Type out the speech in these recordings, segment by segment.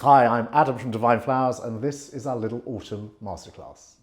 Hi, I'm Adam from Divine Flowers, and this is our little autumn masterclass.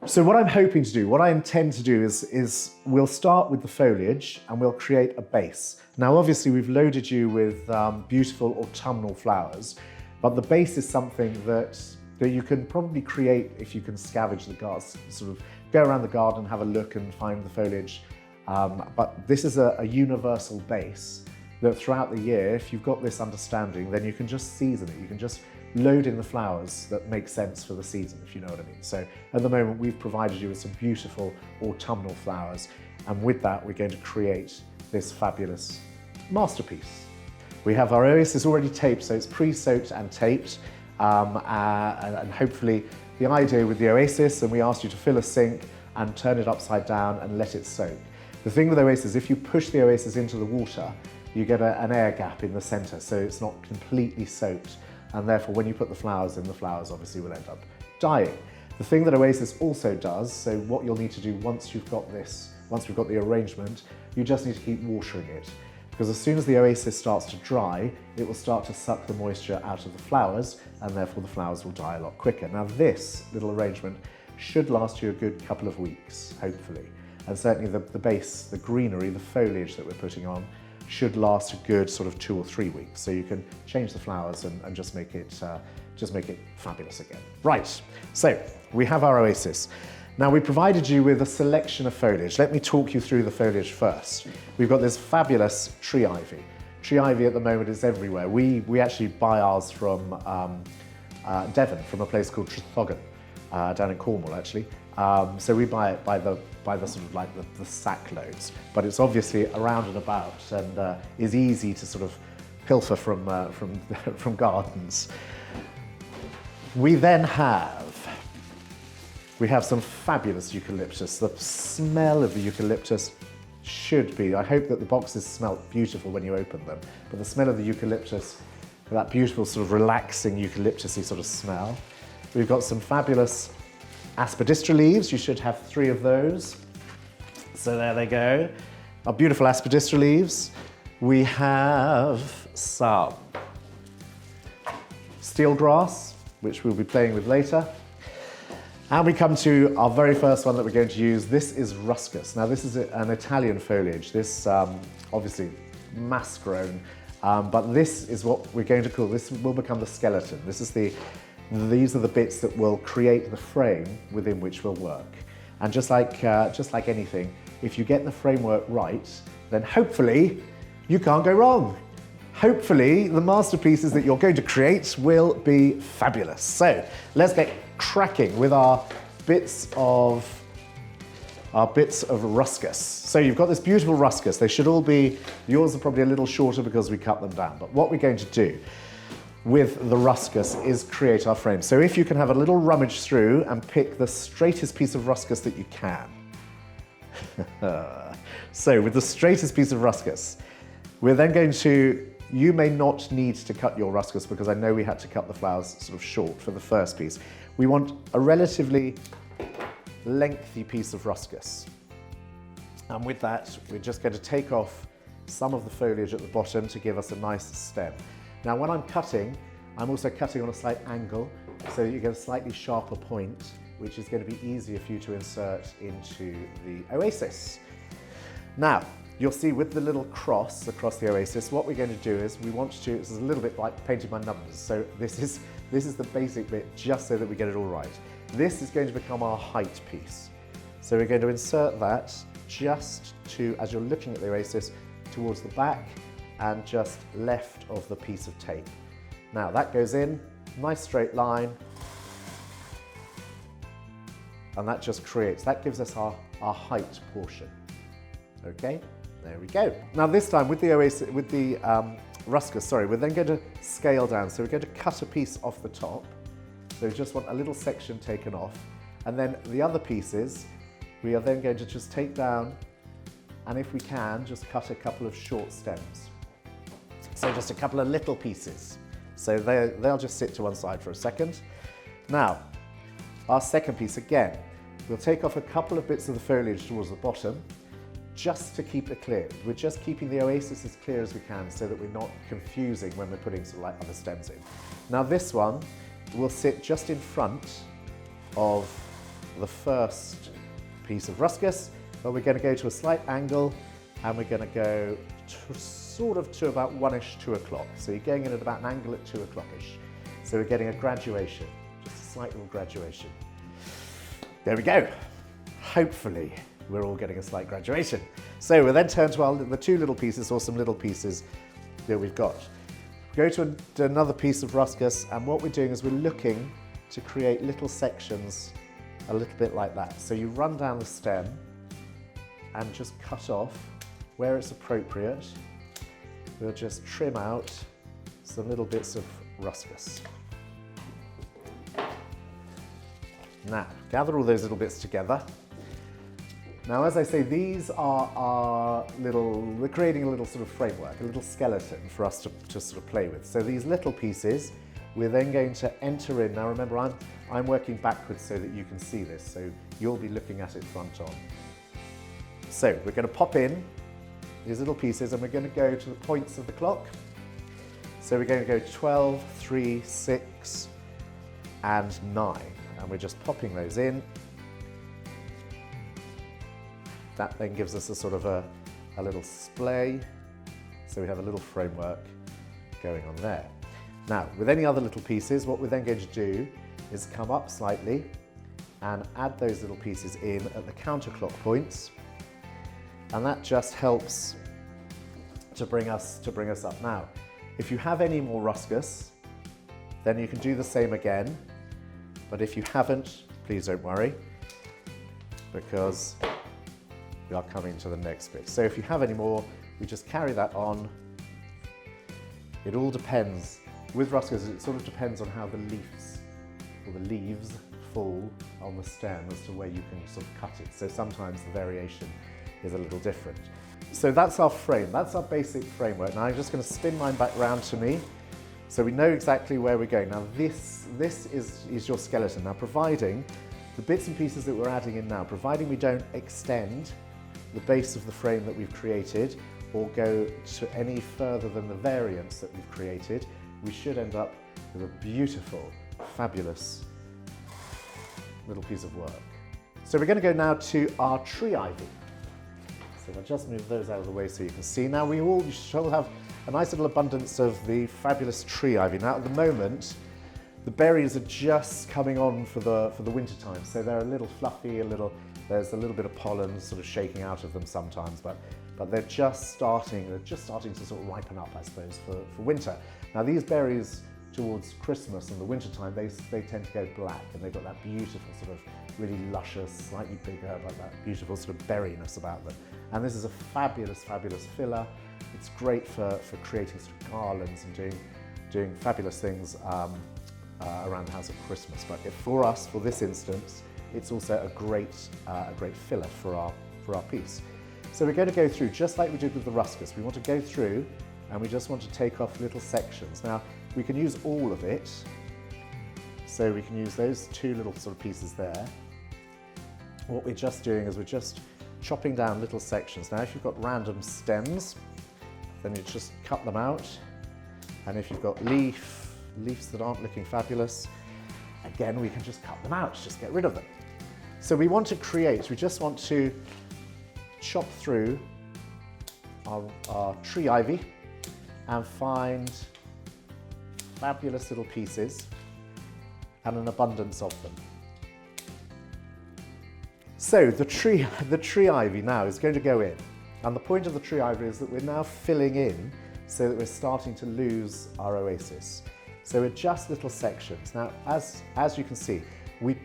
So what I'm hoping to do, what I intend to do is we'll start with the foliage and we'll create a base. Now obviously we've loaded you with beautiful autumnal flowers, but the base is something that you can probably create if you can scavenge the garden, sort of go around the garden, have a look and find the foliage. But this is a universal base that throughout the year, if you've got this understanding, then you can just season it. You can just load in the flowers that make sense for the season, if you know what I mean. So at the moment, we've provided you with some beautiful autumnal flowers. And with that, we're going to create this fabulous masterpiece. We have our oasis already taped, so it's pre-soaked and taped. And hopefully the idea with the oasis, and we asked you to fill a sink and turn it upside down and let it soak. The thing with oasis, if you push the oasis into the water, you get an air gap in the center, so it's not completely soaked. And therefore, when you put the flowers in, the flowers obviously will end up dying. The thing that oasis also does, so what you'll need to do once you've got this, once we've got the arrangement, you just need to keep watering it. Because as soon as the oasis starts to dry, it will start to suck the moisture out of the flowers, and therefore the flowers will die a lot quicker. Now this little arrangement should last you a good couple of weeks, hopefully. And certainly the base, the greenery, the foliage that we're putting on should last a good sort of 2 or 3 weeks. So you can change the flowers and just make it fabulous again. Right, so we have our oasis. Now we provided you with a selection of foliage. Let me talk you through the foliage first. We've got this fabulous tree ivy. Tree ivy at the moment is everywhere. We actually buy ours from Devon, from a place called Trethogan, down in Cornwall actually. So we buy it by the sort of like the sack loads, but it's obviously around and about and is easy to sort of pilfer from gardens. We then have some fabulous eucalyptus. The smell of the eucalyptus should be, I hope that the boxes smell beautiful when you open them, but the smell of the eucalyptus, that beautiful sort of relaxing eucalyptusy sort of smell. We've got some fabulous aspidistra leaves. You should have 3 of those. So there they go. Our beautiful aspidistra leaves. We have some steel grass, which we'll be playing with later. And we come to our very first one that we're going to use. This is ruscus. Now this is an Italian foliage. This obviously mass grown, but this is what we're going to call, this will become the skeleton. These are the bits that will create the frame within which we'll work. And just like anything, if you get the framework right, then hopefully you can't go wrong. Hopefully the masterpieces that you're going to create will be fabulous. So let's get cracking with our bits of ruscus. So you've got this beautiful ruscus. They should all be, yours are probably a little shorter because we cut them down. But what we're going to do with the ruscus is create our frame. So if you can have a little rummage through and pick the straightest piece of ruscus that you can. So with the straightest piece of ruscus, we're then going to, you may not need to cut your ruscus because I know we had to cut the flowers sort of short for the first piece. We want a relatively lengthy piece of ruscus. And with that, we're just going to take off some of the foliage at the bottom to give us a nice stem. Now when I'm cutting, I'm also cutting on a slight angle so that you get a slightly sharper point, which is going to be easier for you to insert into the oasis. Now, you'll see with the little cross across the oasis, what we're going to do is we want to, this is a little bit like painting by numbers, so this is the basic bit just so that we get it all right. This is going to become our height piece. So we're going to insert that just to, as you're looking at the oasis, towards the back and just left of the piece of tape. Now that goes in, nice straight line, and that just creates, that gives us our height portion. Okay, there we go. Now this time with the oasis, with the ruscus, sorry, we're then going to scale down. So we're going to cut a piece off the top. So we just want a little section taken off. And then the other pieces, we are then going to just take down, and if we can, just cut a couple of short stems. So just a couple of little pieces. So they'll just sit to one side for a second. Now, our second piece again, we'll take off a couple of bits of the foliage towards the bottom, just to keep it clear. We're just keeping the oasis as clear as we can so that we're not confusing when we're putting sort of like other stems in. Now this one will sit just in front of the first piece of ruscus, but we're going to go to a slight angle and we're going to go to about 1-ish, 2 o'clock. So you're going in at about an angle at 2 o'clock-ish. So we're getting a graduation, just a slight little graduation. There we go. Hopefully we're all getting a slight graduation. So we'll then turn to the 2 little pieces, or some little pieces that we've got. Go to another piece of ruscus, and what we're doing is we're looking to create little sections a little bit like that. So you run down the stem and just cut off where it's appropriate. We'll just trim out some little bits of ruscus. Now, gather all those little bits together. Now, as I say, these are our we're creating a little sort of framework, a little skeleton for us to sort of play with. So these little pieces, we're then going to enter in. Now remember, I'm working backwards so that you can see this, so you'll be looking at it front on. So we're going to pop in these little pieces and we're going to go to the points of the clock. So we're going to go 12, 3, 6, and 9. And we're just popping those in. That then gives us a sort of a little splay. So we have a little framework going on there. Now, with any other little pieces, what we're then going to do is come up slightly and add those little pieces in at the counterclock points. And that just helps to bring us up. Now, if you have any more ruscus, then you can do the same again. But if you haven't, please don't worry, because we are coming to the next bit. So if you have any more, we just carry that on. It all depends. With ruscus, it sort of depends on how the leaves fall on the stem as to where you can sort of cut it. So sometimes the variation is a little different. So that's our frame, that's our basic framework. Now I'm just going to spin mine back round to me so we know exactly where we're going. Now this is your skeleton. Now providing the bits and pieces that we're adding in now, providing we don't extend the base of the frame that we've created or go to any further than the variants that we've created, we should end up with a beautiful, fabulous little piece of work. So we're going to go now to our tree ivy. So I'll just move those out of the way so you can see. Now you should all have a nice little abundance of the fabulous tree ivy. Now at the moment, the berries are just coming on for the winter time, so they're a little fluffy, there's a little bit of pollen sort of shaking out of them sometimes, but they're just starting to sort of ripen up, I suppose, for winter. Now these berries towards Christmas and the winter time, they tend to go black, and they've got that beautiful sort of really luscious, slightly bigger, but that beautiful sort of berryness about them. And this is a fabulous, fabulous filler. It's great for creating sort of garlands and doing fabulous things around the house at Christmas. But for us, for this instance, it's also a great filler for our piece. So we're going to go through, just like we did with the ruscus. We want to go through and we just want to take off little sections. Now, we can use all of it. So we can use those 2 little sort of pieces there. What we're just doing is we're just chopping down little sections. Now, if you've got random stems, then you just cut them out. And if you've got leaves that aren't looking fabulous, again, we can just cut them out, just get rid of them. So we just want to chop through our tree ivy and find fabulous little pieces and an abundance of them. So the tree ivy now is going to go in, and the point of the tree ivy is that we're now filling in so that we're starting to lose our oasis. So we're just little sections. Now, as you can see, we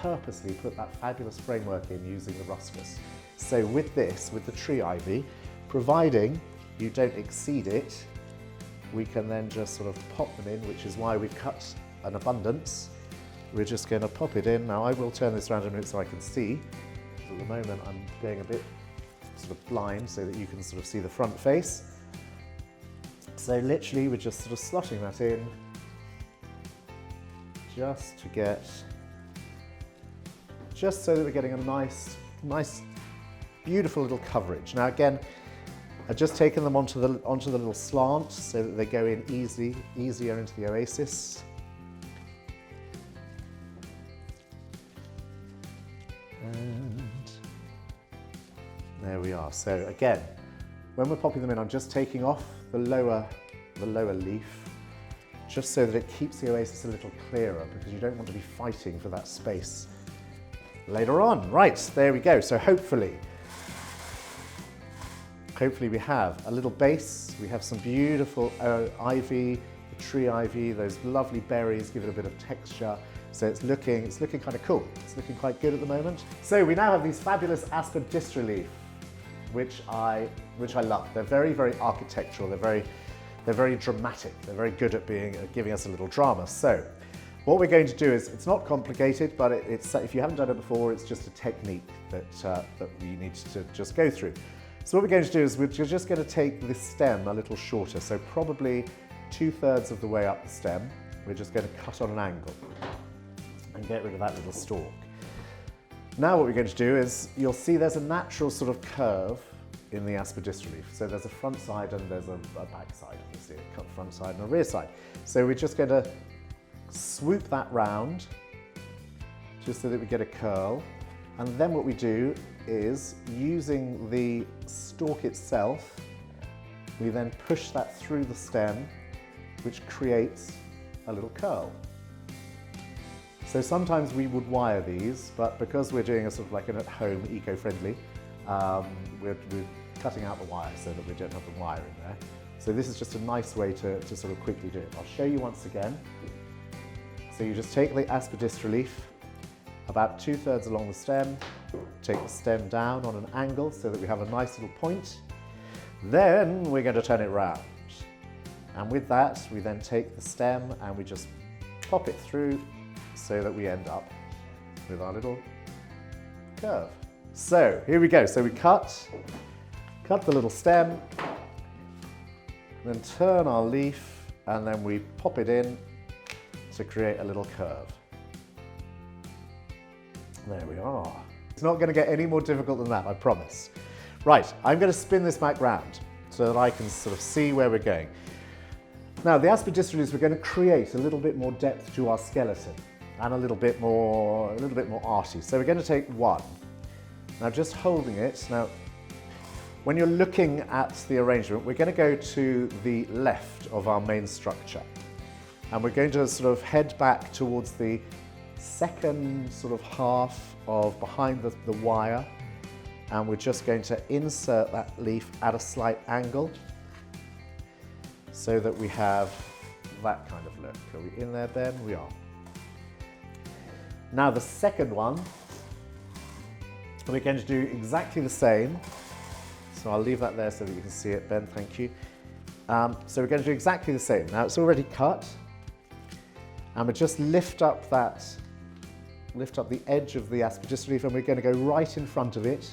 purposely put that fabulous framework in using the ruscus. So with the tree ivy, providing you don't exceed it, we can then just sort of pop them in, which is why we've cut an abundance. We're just going to pop it in. Now I will turn this around a minute so I can see. At the moment I'm going a bit sort of blind so that you can sort of see the front face. So literally we're just sort of slotting that in just so that we're getting a nice beautiful little coverage. Now again, I've just taken them onto the little slant so that they go in easier into the oasis. And there we are. So again, when we're popping them in, I'm just taking off the lower leaf, just so that it keeps the oasis a little clearer, because you don't want to be fighting for that space later on. Right, there we go. So hopefully we have a little base. We have some beautiful ivy, the tree ivy, those lovely berries give it a bit of texture. So it's looking kind of cool. It's looking quite good at the moment. So we now have these fabulous aspidistra which I love. They're very, very architectural. They're very dramatic. They're very good at giving us a little drama. So what we're going to do is, it's not complicated, but it's if you haven't done it before, it's just a technique that we need to just go through. So what we're going to do is we're just going to take the stem a little shorter, so probably 2/3 of the way up the stem. We're just going to cut on an angle and get rid of that little stalk. Now what we're going to do is, you'll see there's a natural sort of curve in the aspidistra leaf. So there's a front side and there's a back side, obviously, a cut front side and a rear side. So we're just going to swoop that round, just so that we get a curl. And then what we do is, using the stalk itself, we then push that through the stem, which creates a little curl. So sometimes we would wire these, but because we're doing a sort of like an at-home, eco-friendly, we're cutting out the wire so that we don't have the wire in there. So this is just a nice way to sort of quickly do it. I'll show you once again. So you just take the aspidistra leaf, about 2/3 along the stem, take the stem down on an angle so that we have a nice little point. Then we're going to turn it round. And with that, we then take the stem and we just pop it through so that we end up with our little curve. So here we go. So we cut the little stem, then turn our leaf, and then we pop it in to create a little curve. There we are. It's not going to get any more difficult than that, I promise. Right, I'm going to spin this back round so that I can sort of see where we're going. Now, the aspidistra we're going to create a little bit more depth to our skeleton and a little bit more arty. So we're going to take one. Now, just holding it. Now, when you're looking at the arrangement, we're going to go to the left of our main structure. And we're going to sort of head back towards the second sort of half of behind the wire, and we're just going to insert that leaf at a slight angle so that we have that kind of look. Are we in there, Ben? We are. Now the second one, we're going to do exactly the same. So I'll leave that there so that you can see it, Ben, thank you. So we're going to do exactly the same. Now it's already cut, and we just lift up the edge of the aspidistra leaf, and we're going to go right in front of it.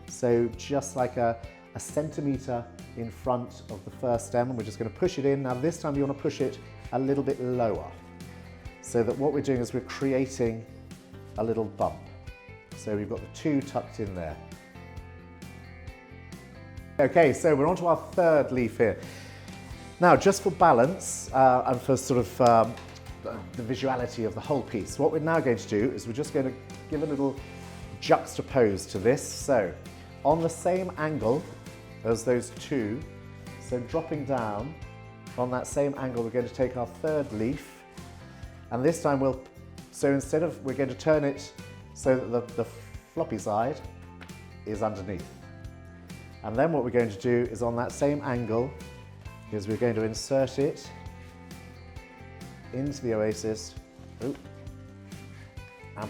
So just like a centimetre in front of the first stem, and we're just going to push it in. Now this time you want to push it a little bit lower, so that what we're doing is we're creating a little bump. So we've got the two tucked in there. Okay, so we're on to our third leaf here. Now, just for balance and for sort of the visuality of the whole piece, what we're now going to do is we're just going to give a little juxtapose to this. So on the same angle as those two, so dropping down on that same angle, we're going to take our third leaf, and this time we're going to turn it so that the floppy side is underneath. And then what we're going to do is, on that same angle, is we're going to insert it into the oasis, and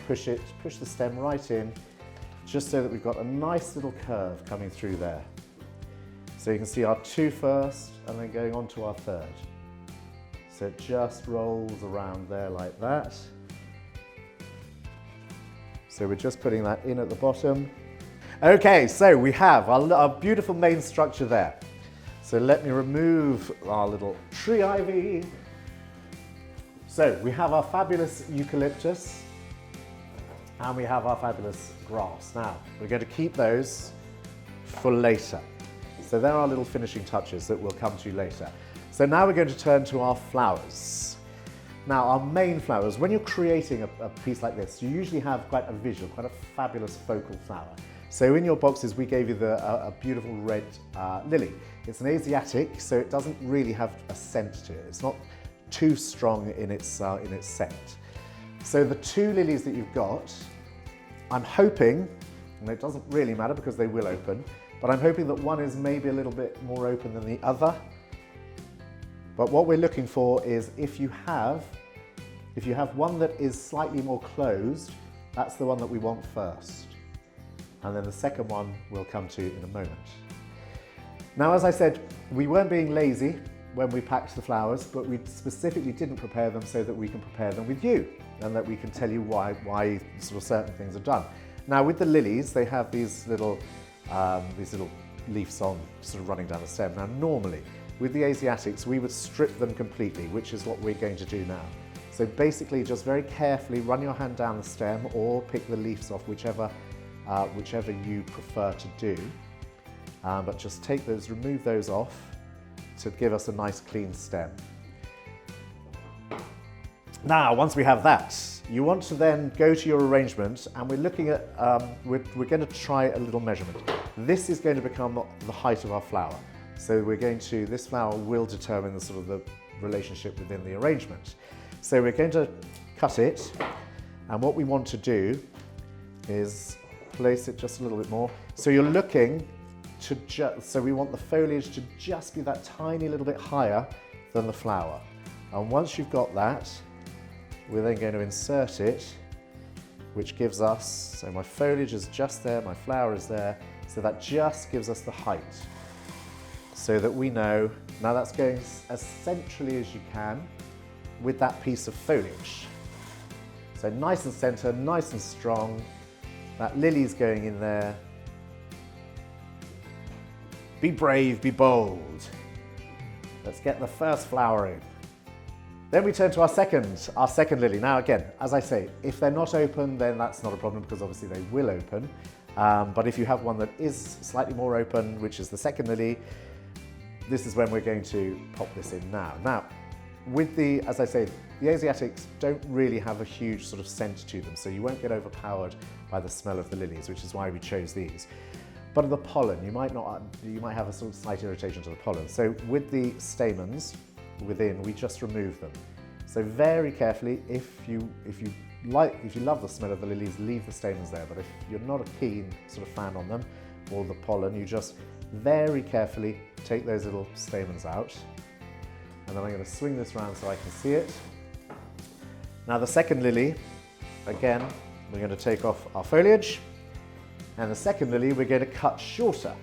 push the stem right in, just so that we've got a nice little curve coming through there. So you can see our two first, and then going on to our third. So it just rolls around there like that. So we're just putting that in at the bottom. Okay, so we have our beautiful main structure there. So let me remove our little tree ivy. So we have our fabulous eucalyptus, and we have our fabulous grass. Now, we're going to keep those for later. So there are little finishing touches that we'll come to later. So now we're going to turn to our flowers. Now our main flowers, when you're creating a piece like this, you usually have quite a visual, quite a fabulous focal flower. So in your boxes we gave you a beautiful red lily. It's an Asiatic, so it doesn't really have a scent to it. It's not too strong in its scent. So the two lilies that you've got, I'm hoping, and it doesn't really matter because they will open, but I'm hoping that one is maybe a little bit more open than the other. But what we're looking for is if you have one that is slightly more closed, that's the one that we want first. And then the second one we'll come to in a moment. Now, as I said, we weren't being lazy when we packed the flowers, but we specifically didn't prepare them so that we can prepare them with you and that we can tell you why sort of certain things are done. Now, with the lilies, they have these little leaves on, sort of running down the stem. Now, normally, with the Asiatics, we would strip them completely, which is what we're going to do now. So basically, just very carefully run your hand down the stem or pick the leaves off, whichever you prefer to do. But just take those, remove those off to give us a nice clean stem. Now, once we have that, you want to then go to your arrangement, and we're looking at, we're going to try a little measurement. This is going to become the height of our flower. So this flower will determine the sort of the relationship within the arrangement. So we're going to cut it, and what we want to do is place it just a little bit more. So you're looking to so we want the foliage to just be that tiny little bit higher than the flower. And once you've got that, we're then going to insert it, which gives us, so my foliage is just there, my flower is there, so that just gives us the height. So that we know, now that's going as centrally as you can with that piece of foliage. So nice and center, nice and strong. That lily's going in there. Be brave, be bold. Let's get the first flower in. Then we turn to our second lily. Now again, as I say, if they're not open, then that's not a problem because obviously they will open. But if you have one that is slightly more open, which is the second lily, this is when we're going to pop this in now. Now, with as I say, the Asiatics don't really have a huge sort of scent to them, so you won't get overpowered by the smell of the lilies, which is why we chose these. But the pollen, you might have a sort of slight irritation to the pollen. So with the stamens within, we just remove them. So very carefully, if you love the smell of the lilies, leave the stamens there. But if you're not a keen sort of fan on them, or the pollen, you just very carefully take those little stamens out. And then I'm going to swing this around so I can see it. Now the second lily, again, we're going to take off our foliage. And the second lily, we're going to cut shorter.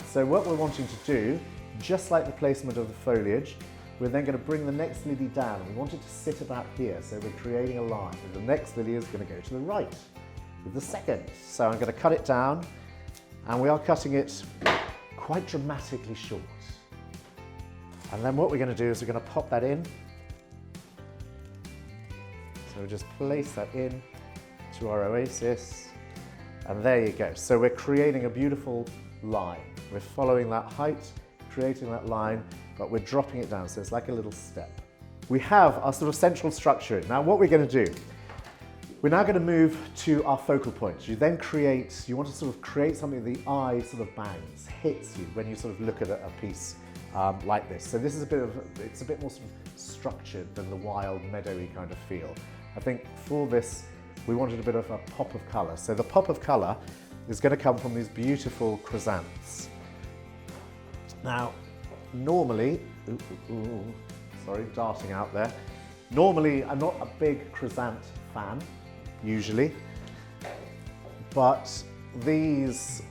So what we're wanting to do, just like the placement of the foliage, we're then going to bring the next lily down. We want it to sit about here, so we're creating a line. And the next lily is going to go to the right with the second. So I'm going to cut it down, and we are cutting it quite dramatically short. And then what we're going to do is we're going to pop that in. So we just place that in to our oasis, and there you go. So we're creating a beautiful line. We're following that height, creating that line, but we're dropping it down, so it's like a little step. We have our sort of central structure. Now what we're going to do, we're now going to move to our focal point. You then you want to sort of create something the eye sort of bangs, hits you when you sort of look at a piece like this. So this is it's a bit more sort of structured than the wild meadowy kind of feel. I think for this, we wanted a bit of a pop of colour. So the pop of colour is going to come from these beautiful chrysanths. Now, normally, sorry, darting out there. Normally, I'm not a big chrysanth fan, usually, but these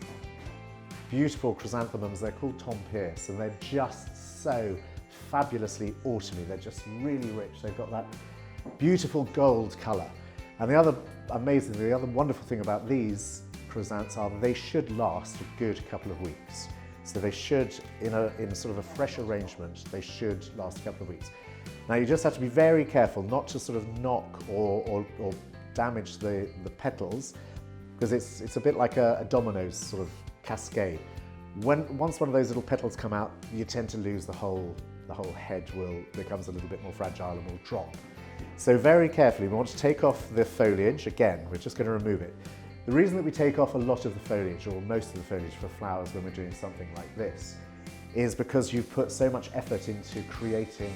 beautiful chrysanthemums, they're called Tom Pierce, and they're just so fabulously autumny. They're just really rich. They've got that beautiful gold colour. And the other wonderful thing about these chrysanths are they should last a good couple of weeks. So they should, in sort of a fresh arrangement, they should last a couple of weeks. Now you just have to be very careful not to sort of knock or damage the petals, because it's a bit like a dominoes sort of cascade. Once one of those little petals come out, you tend to lose the whole head becomes a little bit more fragile and will drop. So very carefully, we want to take off the foliage. Again, we're just going to remove it. The reason that we take off a lot of the foliage, or most of the foliage for flowers when we're doing something like this, is because you've put so much effort into creating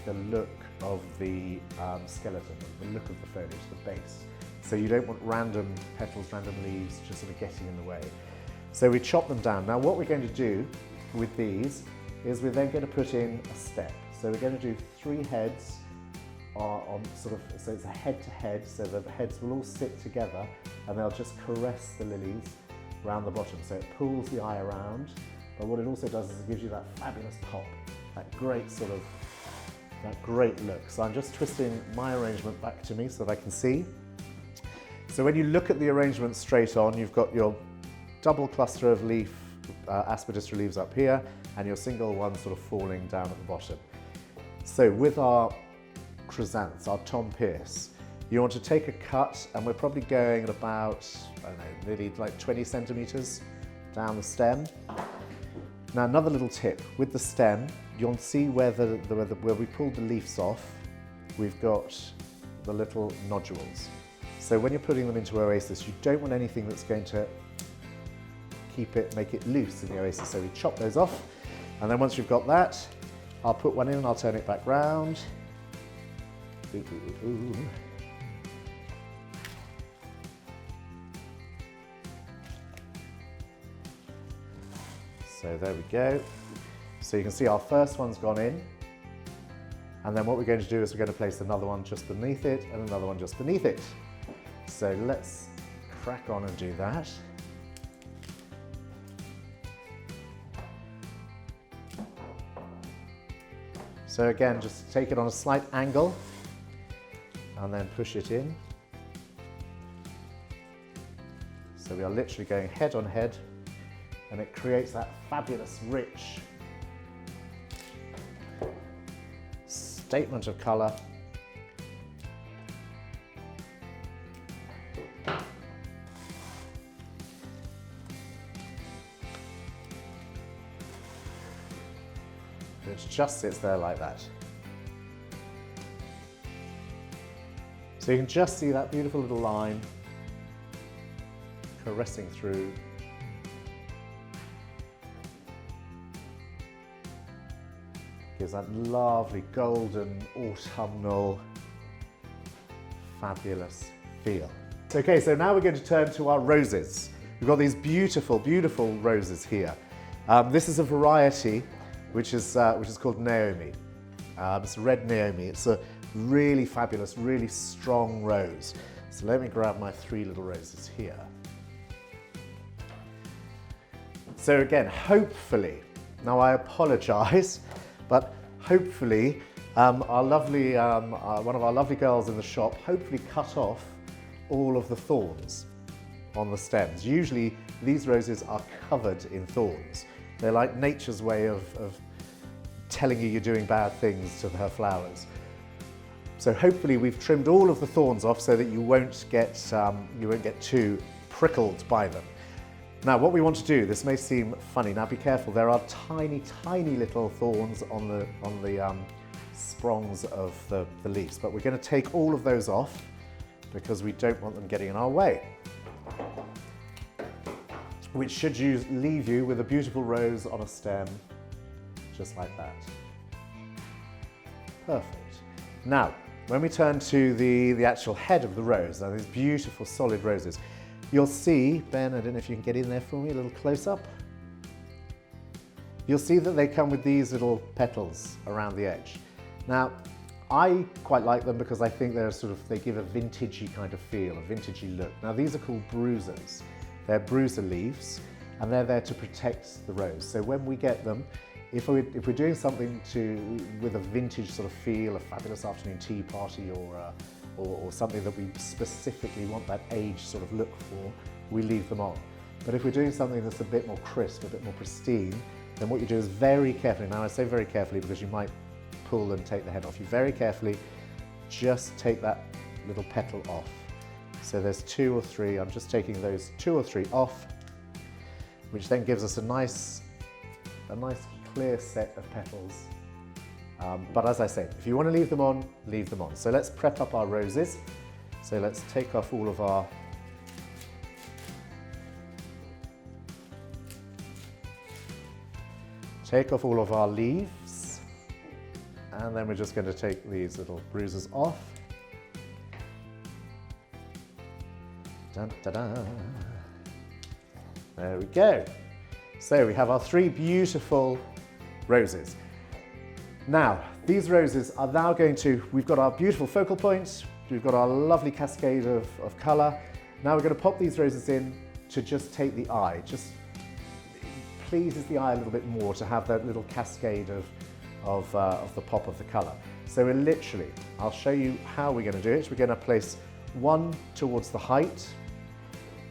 the look of the skeleton, the look of the foliage, the base. So you don't want random petals, random leaves just sort of getting in the way. So we chop them down. Now what we're going to do with these is we're then going to put in a step. So we're going to do 3 heads on sort of, so it's a head to head, so the heads will all sit together and they'll just caress the lilies around the bottom. So it pulls the eye around, but what it also does is it gives you that fabulous pop, that great sort of, that great look. So I'm just twisting my arrangement back to me so that I can see. So when you look at the arrangement straight on, you've got your double cluster of leaf aspidistra leaves up here and your single one sort of falling down at the bottom. So with our chrysanths, our Tom Pierce, you want to take a cut, and we're probably going at about, I don't know, maybe like 20 centimeters down the stem. Now another little tip, with the stem, you'll see where we pulled the leaves off, we've got the little nodules. So when you're putting them into Oasis, you don't want anything that's going to make it loose in the Oasis. So we chop those off, and then once you've got that, I'll put one in and I'll turn it back round. Ooh, ooh, ooh. So there we go. So you can see our first one's gone in, and then what we're going to do is we're going to place another one just beneath it and another one just beneath it. So let's crack on and do that. So again, just take it on a slight angle and then push it in. So we are literally going head on head, and it creates that fabulous, rich statement of colour. It just sits there like that. So you can just see that beautiful little line caressing through. Gives that lovely golden autumnal fabulous feel. Okay, so now we're going to turn to our roses. We've got these beautiful, beautiful roses here. This is a variety which is called Naomi. It's red Naomi. It's a really fabulous, really strong rose. So let me grab my 3 little roses here. So again, hopefully, now I apologise, but hopefully one of our lovely girls in the shop hopefully cut off all of the thorns on the stems. Usually these roses are covered in thorns. They're like nature's way of telling you you're doing bad things to her flowers. So hopefully we've trimmed all of the thorns off so that you won't get too prickled by them. Now what we want to do, this may seem funny, now be careful, there are tiny, tiny little thorns on the sprongs of the leaves, but we're going to take all of those off because we don't want them getting in our way. Which should leave you with a beautiful rose on a stem, just like that. Perfect. Now, when we turn to the actual head of the rose, now these beautiful solid roses, you'll see, Ben, I don't know if you can get in there for me, a little close-up. You'll see that they come with these little petals around the edge. Now, I quite like them because I think they give a vintagey kind of feel, a vintagey look. Now these are called bruisers. They're bruiser leaves, and they're there to protect the rose. So when we get them, if we're doing something with a vintage sort of feel, a fabulous afternoon tea party, or something that we specifically want that age sort of look for, we leave them on. But if we're doing something that's a bit more crisp, a bit more pristine, then what you do is very carefully, now I say very carefully because you might pull and take the head off, you very carefully just take that little petal off. So there's 2 or 3, I'm just taking those 2 or 3 off, which then gives us a nice clear set of petals. But as I said, if you want to leave them on, leave them on. So let's prep up our roses. So let's take off all of our leaves, and then we're just going to take these little bruises off. Dun, dun, dun. There we go. So we have our 3 beautiful roses. Now, these roses are now we've got our beautiful focal points, we've got our lovely cascade of colour. Now we're going to pop these roses in to just take the eye. Just pleases the eye a little bit more to have that little cascade of the pop of the colour. So we're literally, I'll show you how we're going to do it. We're going to place one towards the height.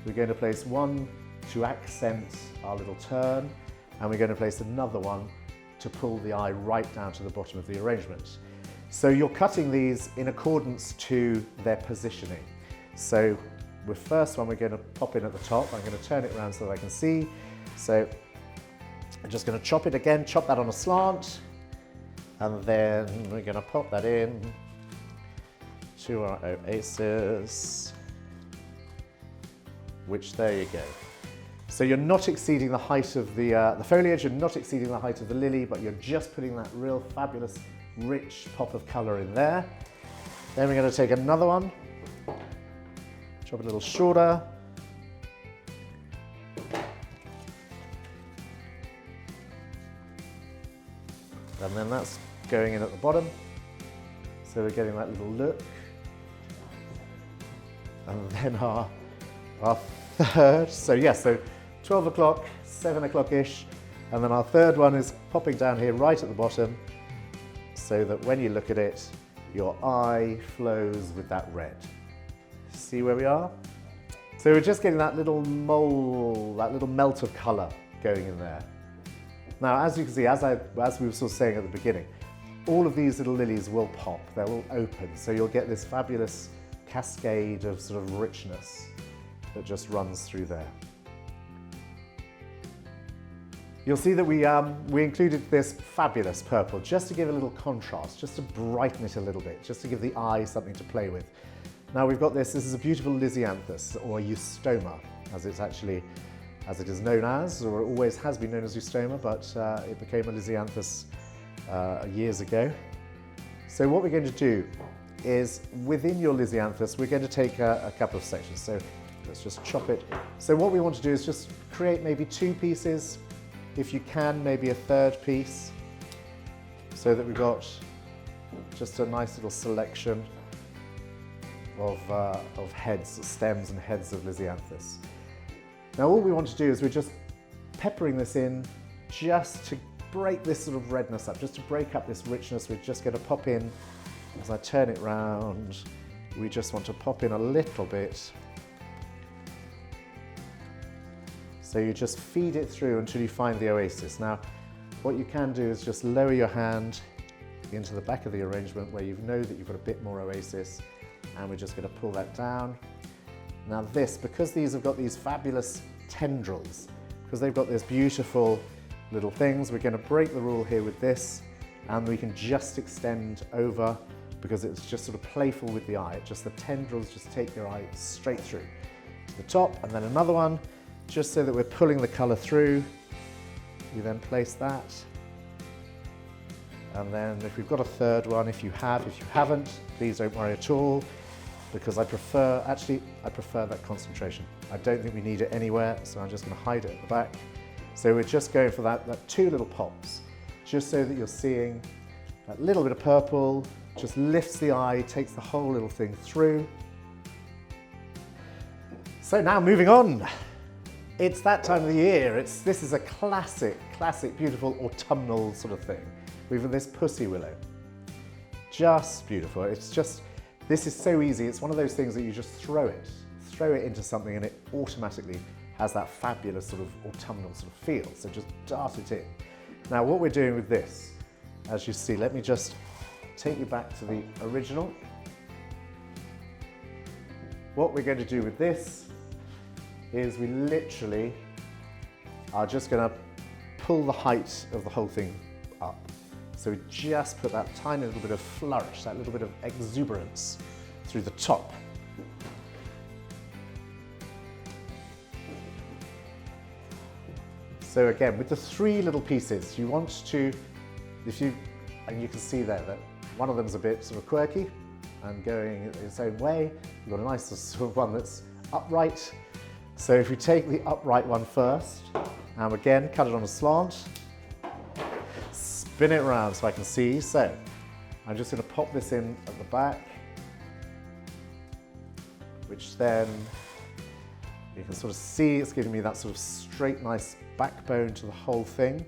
We're going to place one to accent our little turn, and we're going to place another one to pull the eye right down to the bottom of the arrangement. So you're cutting these in accordance to their positioning. So with first one, we're going to pop in at the top. I'm going to turn it around so that I can see. So I'm just going to chop it again, chop that on a slant, and then we're going to pop that in to our oasis, which there you go. So you're not exceeding the height of the foliage, you're not exceeding the height of the lily, but you're just putting that real fabulous, rich pop of colour in there. Then we're going to take another one, chop it a little shorter. And then that's going in at the bottom. So we're getting that little look. And then our third, so yes, so 12 o'clock, 7 o'clock-ish, and then our third one is popping down here right at the bottom, so that when you look at it, your eye flows with that red. See where we are? So we're just getting that little mole, that little melt of colour going in there. Now, as you can see, as we were sort of saying at the beginning, all of these little lilies will pop, they'll all open, so you'll get this fabulous cascade of sort of richness that just runs through there. You'll see that we included this fabulous purple just to give a little contrast, just to brighten it a little bit, just to give the eye something to play with. Now we've got this is a beautiful Lisianthus, or Eustoma, as it is known as, or always has been known as Eustoma, but it became a Lisianthus years ago. So what we're going to do is, within your Lisianthus, we're going to take a couple of sections. So let's just chop it. So what we want to do is just create maybe 2 pieces, if you can, maybe a third piece, so that we've got just a nice little selection of heads, stems and heads of Lisianthus. Now all we want to do is we're just peppering this in just to break this sort of redness up, just to break up this richness. We're just going to pop in, as I turn it round, we just want to pop in a little bit. So you just feed it through until you find the oasis. Now, what you can do is just lower your hand into the back of the arrangement where you know that you've got a bit more oasis, and we're just going to pull that down. Now this, because these have got these fabulous tendrils, because they've got this beautiful little things, we're going to break the rule here with this, and we can just extend over, because it's just sort of playful with the eye. Just the tendrils just take your eye straight through to the top, and then another one, just so that we're pulling the colour through. You then place that, and then if we've got a third one, if you haven't, please don't worry at all, because I prefer that concentration. I don't think we need it anywhere, so I'm just going to hide it at the back. So we're just going for that 2 little pops, just so that you're seeing that little bit of purple, just lifts the eye, takes the whole little thing through. So now moving on. It's that time of the year. This is a classic, beautiful autumnal sort of thing. We've got this pussy willow. Just beautiful. This is so easy. It's one of those things that you just throw it into something, and it automatically has that fabulous sort of autumnal sort of feel. So just dart it in. Now what we're doing with this, as you see, let me just take you back to the original. What we're going to do with this is we literally are just going to pull the height of the whole thing up. So we just put that tiny little bit of flourish, that little bit of exuberance through the top. So again, with the three little pieces, you want to, and you can see there that one of them is a bit sort of quirky and going its own way. You've got a nice sort of one that's upright. So if we take the upright one first, and again, cut it on a slant, spin it around so I can see. So I'm just going to pop this in at the back, which then you can sort of see it's giving me that sort of straight, nice backbone to the whole thing.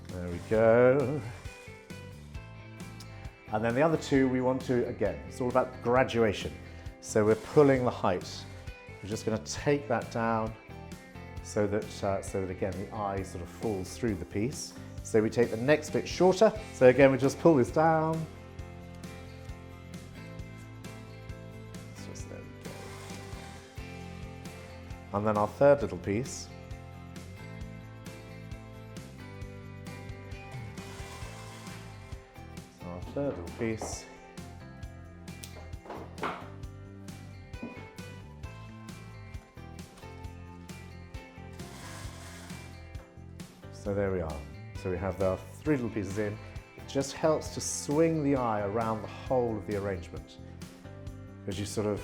There we go. And then the other two we want to, again, it's all about graduation. So we're pulling the height. We're just going to take that down so that again the eye sort of falls through the piece. So we take the next bit shorter. So again, we just pull this down. Just there we go. And then our third little piece. So our third little piece. So there we are. So we have the three little pieces in. It just helps to swing the eye around the whole of the arrangement. As you sort of,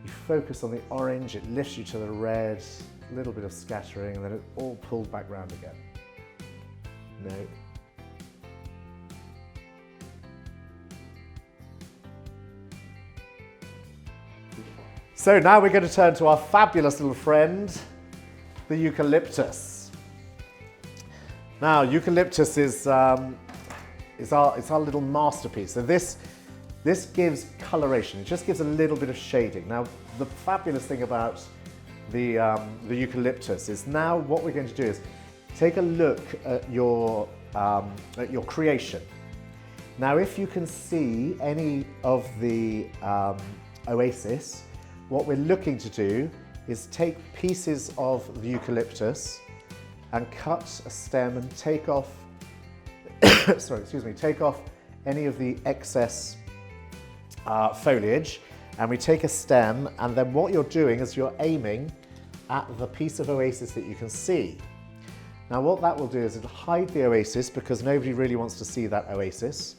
you focus on the orange, it lifts you to the red, a little bit of scattering, and then it all pulls back round again. No. So now we're going to turn to our fabulous little friend, the eucalyptus. Now, eucalyptus is our little masterpiece. So this gives coloration. It just gives a little bit of shading. Now, the fabulous thing about the eucalyptus is now what we're going to do is take a look at your creation. Now, if you can see any of the oasis, what we're looking to do is take pieces of the eucalyptus and cut a stem and take off, take off any of the excess foliage, and we take a stem, and then what you're doing is you're aiming at the piece of oasis that you can see. Now what that will do is it'll hide the oasis because nobody really wants to see that oasis,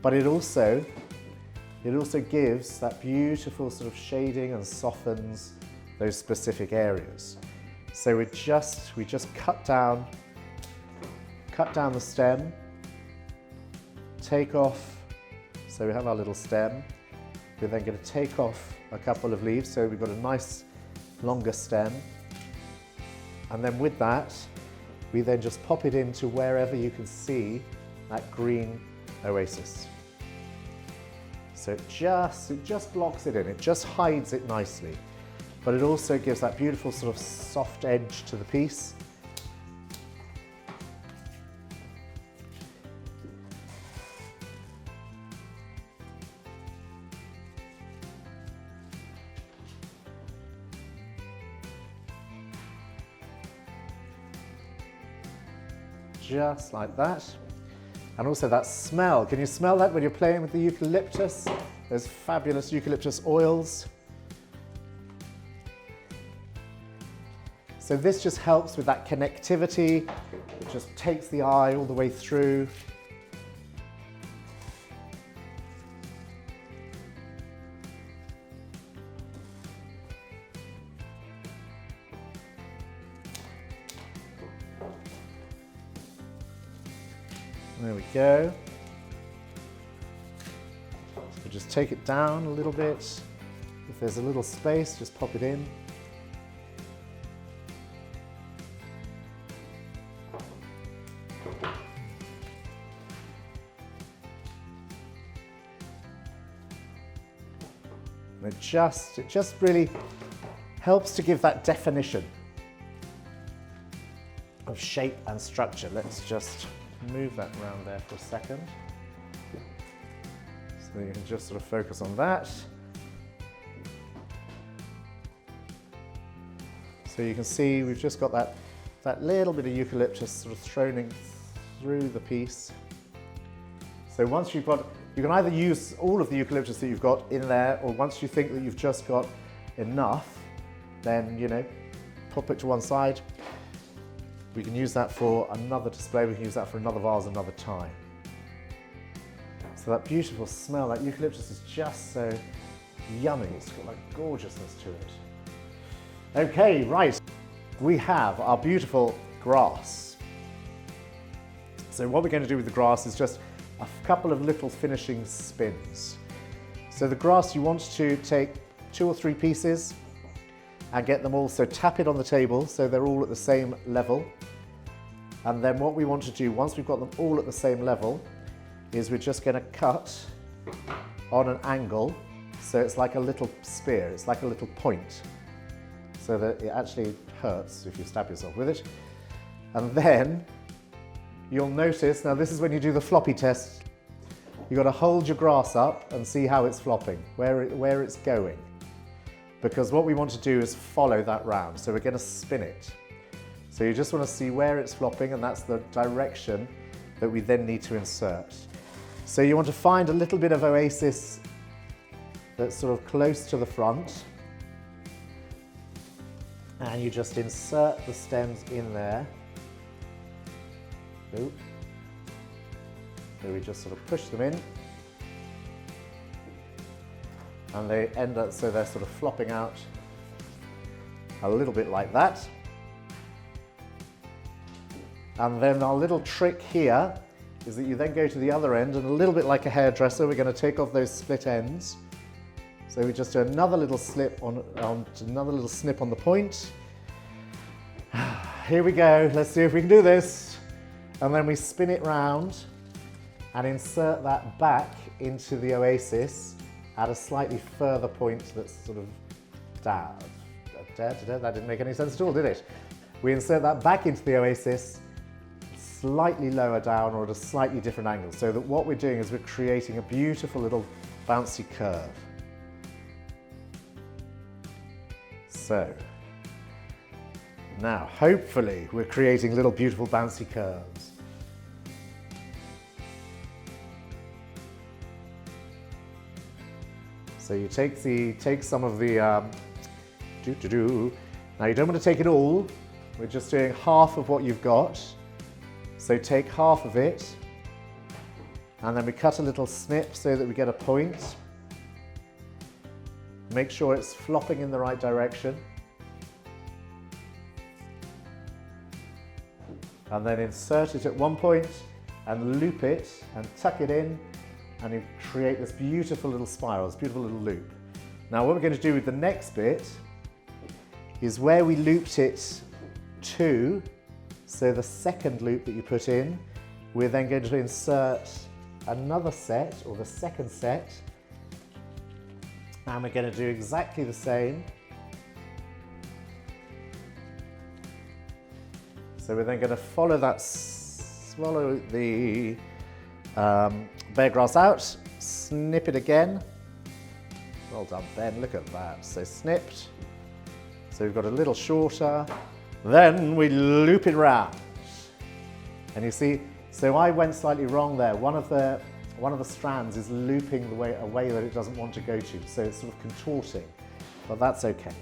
but it also gives that beautiful sort of shading and softens those specific areas. So we just cut down the stem, take off, so we have our little stem. We're then going to take off a couple of leaves, so we've got a nice longer stem. And then with that, we then just pop it into wherever you can see that green oasis. So it just blocks it in, it just hides it nicely. But it also gives that beautiful sort of soft edge to the piece. Just like that. And also that smell. Can you smell that when you're playing with the eucalyptus? Those fabulous eucalyptus oils. So this just helps with that connectivity. It just takes the eye all the way through. There we go. So just take it down a little bit. If there's a little space, just pop it in. And it just really helps to give that definition of shape and structure. Let's just move that around there for a second. So then you can just sort of focus on that. So you can see we've just got that little bit of eucalyptus sort of thrown in through the piece. So once you've got, you can either use all of the eucalyptus that you've got in there, or once you think that you've just got enough, then, you know, pop it to one side. We can use that for another display, we can use that for another vase another time. So that beautiful smell, that eucalyptus is just so yummy. It's got like gorgeousness to it. Okay, right. We have our beautiful grass. So what we're going to do with the grass is just a couple of little finishing spins. So the grass, you want to take 2 or 3 pieces and get them all, so tap it on the table so they're all at the same level. And then what we want to do, once we've got them all at the same level, is we're just going to cut on an angle, so it's like a little spear, it's like a little point, so that it actually hurts if you stab yourself with it. And then you'll notice, now this is when you do the floppy test, you've got to hold your grass up and see how it's flopping, where it's going. Because what we want to do is follow that round, so we're going to spin it. So you just want to see where it's flopping, and that's the direction that we then need to insert. So you want to find a little bit of oasis that's sort of close to the front, and you just insert the stems in there. Oop. So we just sort of push them in, and they end up, so they're sort of flopping out a little bit like that. And then our little trick here is that you then go to the other end, and a little bit like a hairdresser, we're going to take off those split ends. So we just do another little slip on another little snip on the point. Here we go. Let's see if we can do this. And then we spin it round and insert that back into the oasis at a slightly further point that's sort of down. That didn't make any sense at all, did it? We insert that back into the oasis, slightly lower down or at a slightly different angle, so that what we're doing is we're creating a beautiful little bouncy curve. So now hopefully we're creating little beautiful bouncy curves. So you take some of the now you don't want to take it all, we're just doing half of what you've got. So take half of it, and then we cut a little snip so that we get a point. Make sure it's flopping in the right direction. And then insert it at one point and loop it and tuck it in, and you create this beautiful little spiral, this beautiful little loop. Now what we're going to do with the next bit is where we looped it to, so the second loop that you put in, we're then going to insert another set, or the second set, and we're going to do exactly the same. So we're then going to follow the bare grass out, snip it again. Well done, Ben, look at that. So snipped. So we've got a little shorter. Then we loop it round. And you see, so I went slightly wrong there. One of the strands is looping a way that it doesn't want to go to, so it's sort of contorting, but that's okay.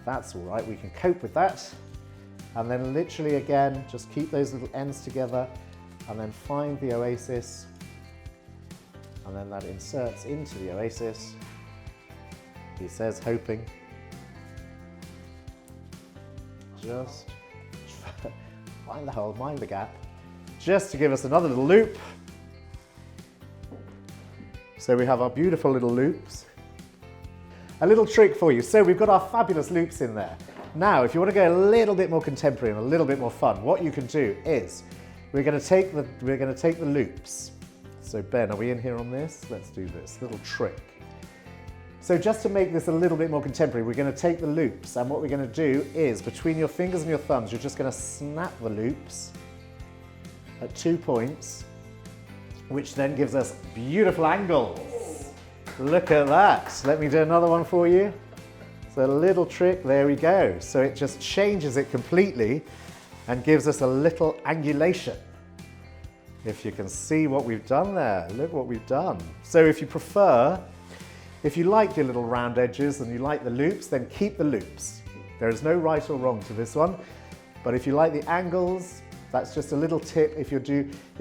That's all right, we can cope with that. And then literally again, just keep those little ends together, and then find the oasis, and then that inserts into the oasis. He says, hoping. Just find the hole, mind the gap, just to give us another little loop. So we have our beautiful little loops. A little trick for you. So we've got our fabulous loops in there. Now, if you want to go a little bit more contemporary and a little bit more fun, what you can do is we're going to take the loops. So Ben, are we in here on this? Let's do this little trick. So just to make this a little bit more contemporary, we're going to take the loops, and what we're going to do is between your fingers and your thumbs, you're just going to snap the loops at 2 points, which then gives us beautiful angles. Look at that. Let me do another one for you. It's a little trick, there we go. So it just changes it completely and gives us a little angulation. If you can see what we've done there, look what we've done. So if you prefer, if you like your little round edges and you like the loops, then keep the loops. There is no right or wrong to this one, but if you like the angles, that's just a little tip. If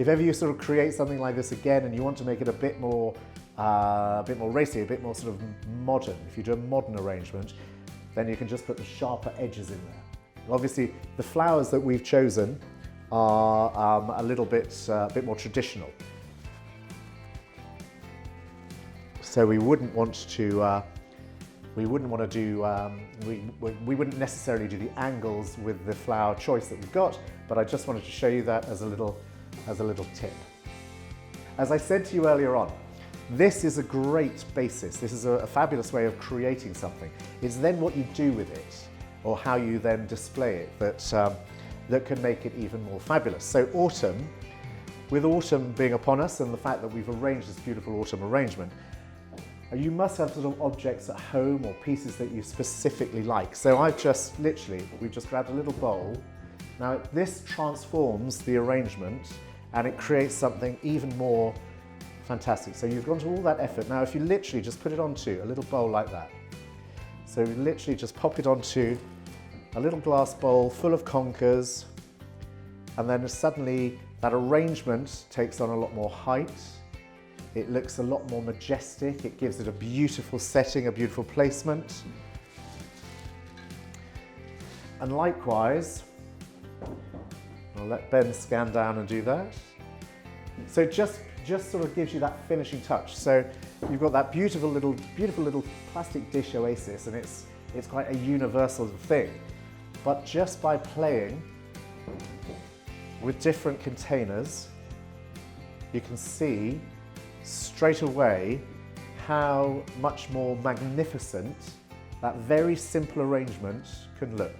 ever you sort of create something like this again and you want to make it a bit more racy, a bit more sort of modern, if you do a modern arrangement, then you can just put the sharper edges in there. Obviously, the flowers that we've chosen are a little bit more traditional. So we wouldn't necessarily do the angles with the flower choice that we've got, but I just wanted to show you that as a little tip. As I said to you earlier on, this is a great basis. This is a fabulous way of creating something. It's then what you do with it, or how you then display it, that can make it even more fabulous. So autumn, with autumn being upon us and the fact that we've arranged this beautiful autumn arrangement, you must have sort of objects at home or pieces that you specifically like. So we've just grabbed a little bowl. Now this transforms the arrangement and it creates something even more fantastic. So you've gone to all that effort. Now if you literally just put it onto a little bowl like that. So literally just pop it onto a little glass bowl full of conkers, and then suddenly that arrangement takes on a lot more height. It looks a lot more majestic. It gives it a beautiful setting, a beautiful placement. And likewise, I'll let Ben scan down and do that. So just sort of gives you that finishing touch. So you've got that beautiful little plastic dish oasis, and it's quite a universal thing. But just by playing with different containers, you can see straight away how much more magnificent that very simple arrangement can look.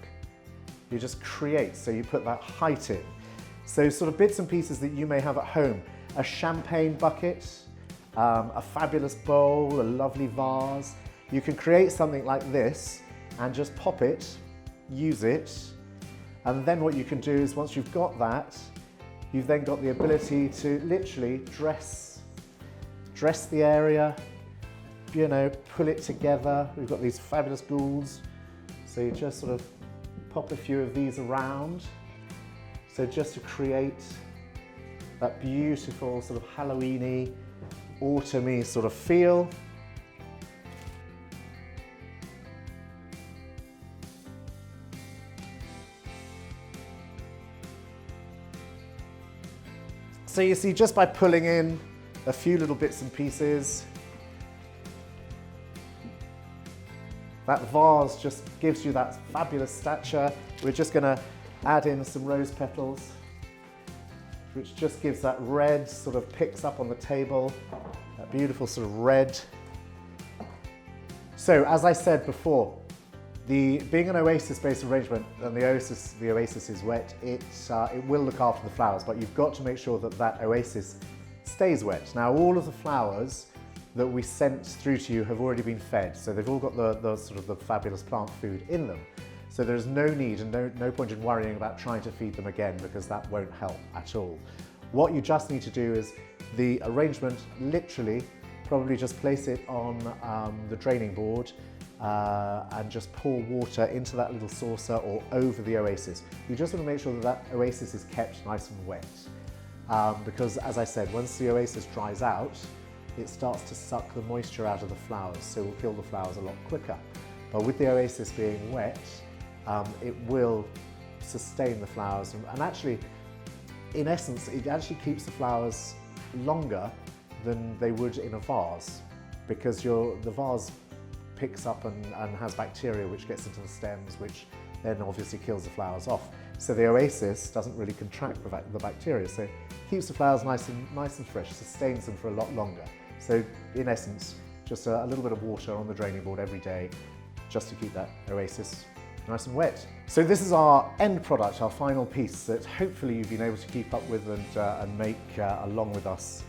You just create, so you put that height in. So sort of bits and pieces that you may have at home, a champagne bucket, a fabulous bowl, a lovely vase. You can create something like this and just pop it, use it, and then what you can do is once you've got that, you've then got the ability to literally dress the area, you know, pull it together. We've got these fabulous goules, so you just sort of pop a few of these around. So just to create that beautiful sort of Halloween-y, autumn-y sort of feel. So you see, just by pulling in a few little bits and pieces, that vase just gives you that fabulous stature. We're just going to add in some rose petals, which just gives that red, sort of picks up on the table, that beautiful sort of red. So as I said before, being an oasis-based arrangement, and the oasis is wet, it will look after the flowers, but you've got to make sure that that oasis stays wet. Now all of the flowers that we sent through to you have already been fed, so they've all got the sort of the fabulous plant food in them. So there's no need and no point in worrying about trying to feed them again, because that won't help at all. What you just need to do is the arrangement, literally, probably just place it on the draining board and just pour water into that little saucer or over the oasis. You just want to make sure that that oasis is kept nice and wet. Because as I said, once the oasis dries out, it starts to suck the moisture out of the flowers, so it will kill the flowers a lot quicker. But with the oasis being wet, it will sustain the flowers, and actually, in essence, it actually keeps the flowers longer than they would in a vase, because the vase picks up and has bacteria which gets into the stems, which then obviously kills the flowers off. So the oasis doesn't really contract the bacteria, so it keeps the flowers nice and fresh, sustains them for a lot longer. So in essence, just a little bit of water on the draining board every day, just to keep that oasis nice and wet. So this is our end product, our final piece that hopefully you've been able to keep up with and make along with us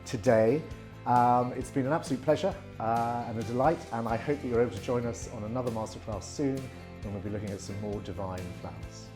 today. It's been an absolute pleasure and a delight, and I hope that you're able to join us on another masterclass soon when we'll be looking at some more divine flowers.